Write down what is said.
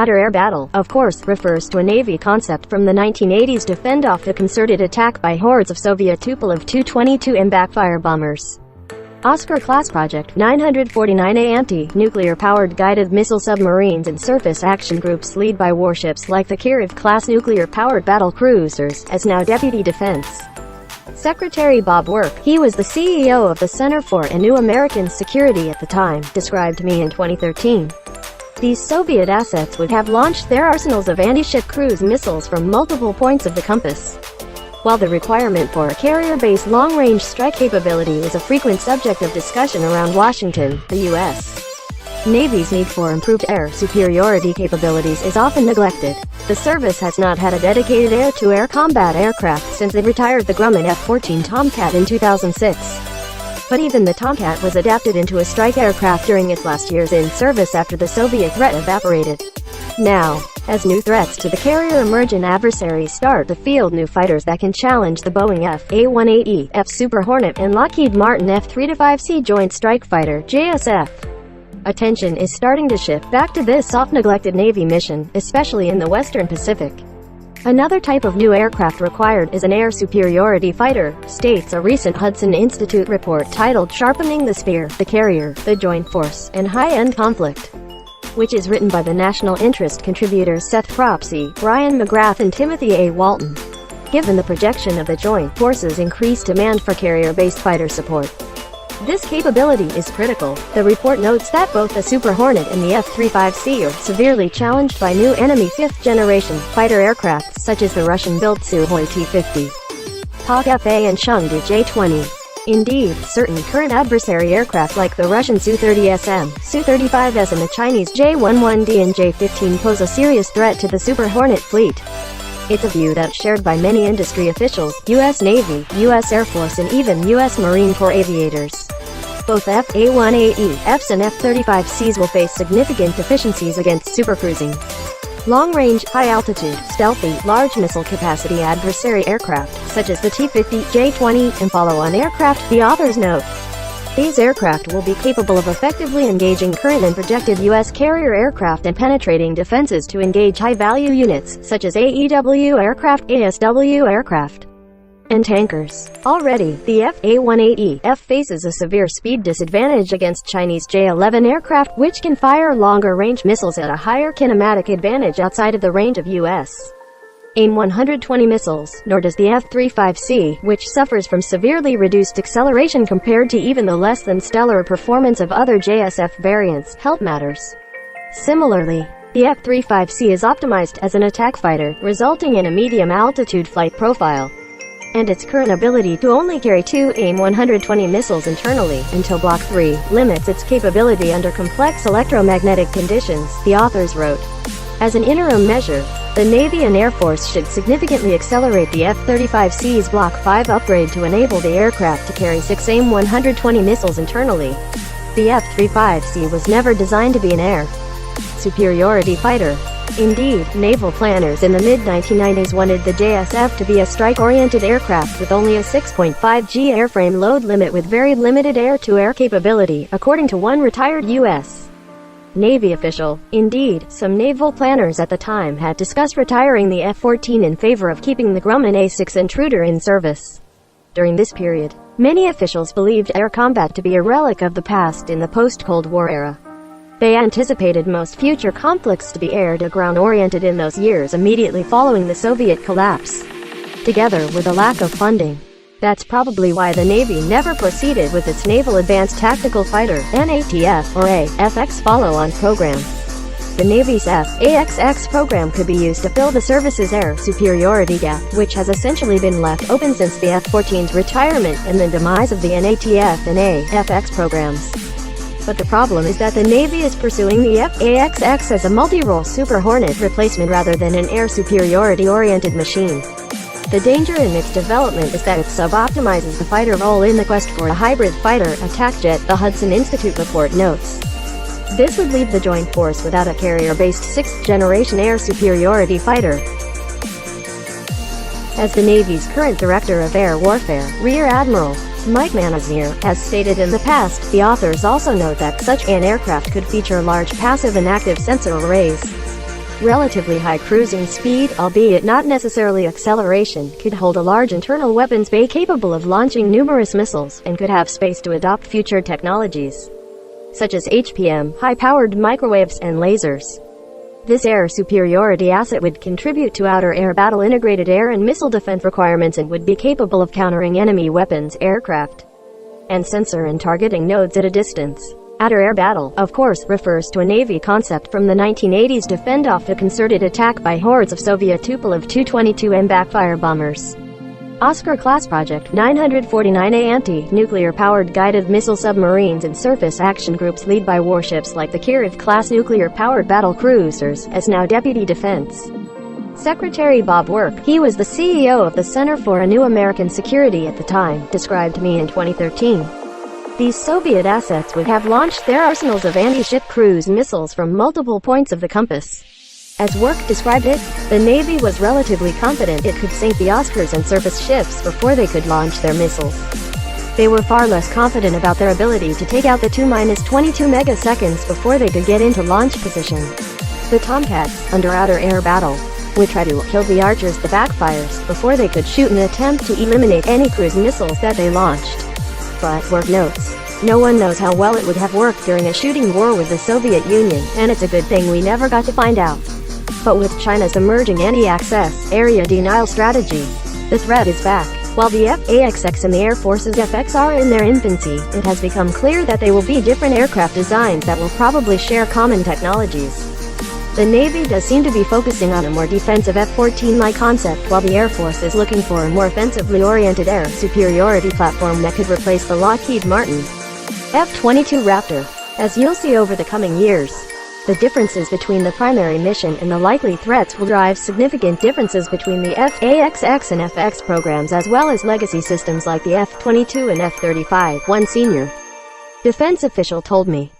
matter-air battle, of course, refers to a Navy concept from the 1980s to fend off the concerted attack by hordes of Soviet Tupolev Tu-22M Backfire bombers. Oscar-class Project 949A Antey, nuclear-powered guided missile submarines and surface action groups led by warships like the Kirov-class nuclear-powered battlecruisers, as now Deputy Defense Secretary Bob Work, he was the CEO of the Center for a New American Security at the time, described me in 2013. These Soviet assets would have launched their arsenals of anti-ship cruise missiles from multiple points of the compass. While the requirement for a carrier-based long-range strike capability is a frequent subject of discussion around Washington, the U.S. Navy's need for improved air superiority capabilities is often neglected. The service has not had a dedicated air-to-air combat aircraft since it retired the Grumman F-14 Tomcat in 2006. But even the Tomcat was adapted into a strike aircraft during its last years in service after the Soviet threat evaporated. Now, as new threats to the carrier emerge and adversaries start to field new fighters that can challenge the Boeing F-A-18E, F Super Hornet and Lockheed Martin F-35C Joint Strike Fighter (JSF), attention is starting to shift back to this oft-neglected Navy mission, especially in the Western Pacific. Another type of new aircraft required is an air superiority fighter, states a recent Hudson Institute report titled Sharpening the Spear, the Carrier, the Joint Force, and High-End Conflict, which is written by the national interest contributors Seth Cropsey, Brian McGrath and Timothy A. Walton. Given the projection of the joint forces' increased demand for carrier-based fighter support, this capability is critical. The report notes that both the Super Hornet and the F-35C are severely challenged by new enemy fifth-generation fighter aircraft such as the Russian-built Sukhoi T-50, PAK-FA and Chengdu J-20. Indeed, certain current adversary aircraft like the Russian Su-30SM, Su-35S and the Chinese J-11D and J-15 pose a serious threat to the Super Hornet fleet. It's a view that's shared by many industry officials, U.S. Navy, U.S. Air Force and even U.S. Marine Corps aviators. Both F-A-18E, Fs and F-35Cs will face significant deficiencies against supercruising, long-range, high-altitude, stealthy, large missile-capacity adversary aircraft, such as the T-50, J-20, and follow-on aircraft, the authors note. These aircraft will be capable of effectively engaging current and projected U.S. carrier aircraft and penetrating defenses to engage high-value units, such as AEW aircraft, ASW aircraft, and tankers. Already, the F-A-18E-F faces a severe speed disadvantage against Chinese J-11 aircraft, which can fire longer-range missiles at a higher kinematic advantage outside of the range of U.S. AIM-120 missiles, nor does the F-35C, which suffers from severely reduced acceleration compared to even the less-than-stellar performance of other JSF variants, help matters. Similarly, the F-35C is optimized as an attack fighter, resulting in a medium-altitude flight profile, and its current ability to only carry 2 AIM-120 missiles internally, until Block 3, limits its capability under complex electromagnetic conditions, the authors wrote. As an interim measure, the Navy and Air Force should significantly accelerate the F-35C's Block 5 upgrade to enable the aircraft to carry 6 AIM-120 missiles internally. The F-35C was never designed to be an air superiority fighter. Indeed, naval planners in the mid-1990s wanted the JSF to be a strike-oriented aircraft with only a 6.5 G airframe load limit with very limited air-to-air capability, according to one retired U.S. Navy official. Indeed, some naval planners at the time had discussed retiring the F-14 in favor of keeping the Grumman A-6 Intruder in service. During this period, many officials believed air combat to be a relic of the past in the post-Cold War era. They anticipated most future conflicts to be air-to-ground oriented in those years immediately following the Soviet collapse. Together with a lack of funding, that's probably why the Navy never proceeded with its Naval Advanced Tactical Fighter (NATF) or AFX follow-on program. The Navy's F/A-XX program could be used to fill the service's air superiority gap, which has essentially been left open since the F-14's retirement and the demise of the NATF and AFX programs. But the problem is that the Navy is pursuing the F/A-XX as a multi-role Super Hornet replacement rather than an air superiority-oriented machine. The danger in its development is that it sub-optimizes the fighter role in the quest for a hybrid fighter attack jet, the Hudson Institute report notes. This would leave the joint force without a carrier-based sixth-generation air superiority fighter. As the Navy's current Director of Air Warfare, Rear Admiral Mike Manasnier, has stated in the past, the authors also note that such an aircraft could feature large passive and active sensor arrays. Relatively high cruising speed, albeit not necessarily acceleration, could hold a large internal weapons bay capable of launching numerous missiles, and could have space to adopt future technologies, such as HPM, high-powered microwaves, and lasers. This air superiority asset would contribute to outer air battle integrated air and missile defense requirements and would be capable of countering enemy weapons, aircraft, and sensor and targeting nodes at a distance. Outer air battle, of course, refers to a Navy concept from the 1980s to fend off a concerted attack by hordes of Soviet Tupolev Tu-22M Backfire bombers. Oscar-class project 949A Antey, nuclear-powered guided missile submarines and surface action groups led by warships like the Kirov-class nuclear-powered battlecruisers, as now Deputy Defense Secretary Bob Work, he was the CEO of the Center for a New American Security at the time, described to me in 2013. These Soviet assets would have launched their arsenals of anti-ship cruise missiles from multiple points of the compass. As Work described it, the Navy was relatively confident it could sink the Oscars and surface ships before they could launch their missiles. They were far less confident about their ability to take out the 2-22 megaseconds before they could get into launch position. The Tomcats, under outer air battle, would try to kill the Archers, the Backfires, before they could shoot in an attempt to eliminate any cruise missiles that they launched. But, Work notes, no one knows how well it would have worked during a shooting war with the Soviet Union, and it's a good thing we never got to find out. But with China's emerging anti-access, area denial strategy, the threat is back. While the F-AXX and the Air Force's FX are in their infancy, it has become clear that they will be different aircraft designs that will probably share common technologies. The Navy does seem to be focusing on a more defensive F-14-like concept, while the Air Force is looking for a more offensively oriented air superiority platform that could replace the Lockheed Martin F-22 Raptor. As you'll see over the coming years, the differences between the primary mission and the likely threats will drive significant differences between the F-AXX and FX programs, as well as legacy systems like the F-22 and F-35, one senior defense official told me.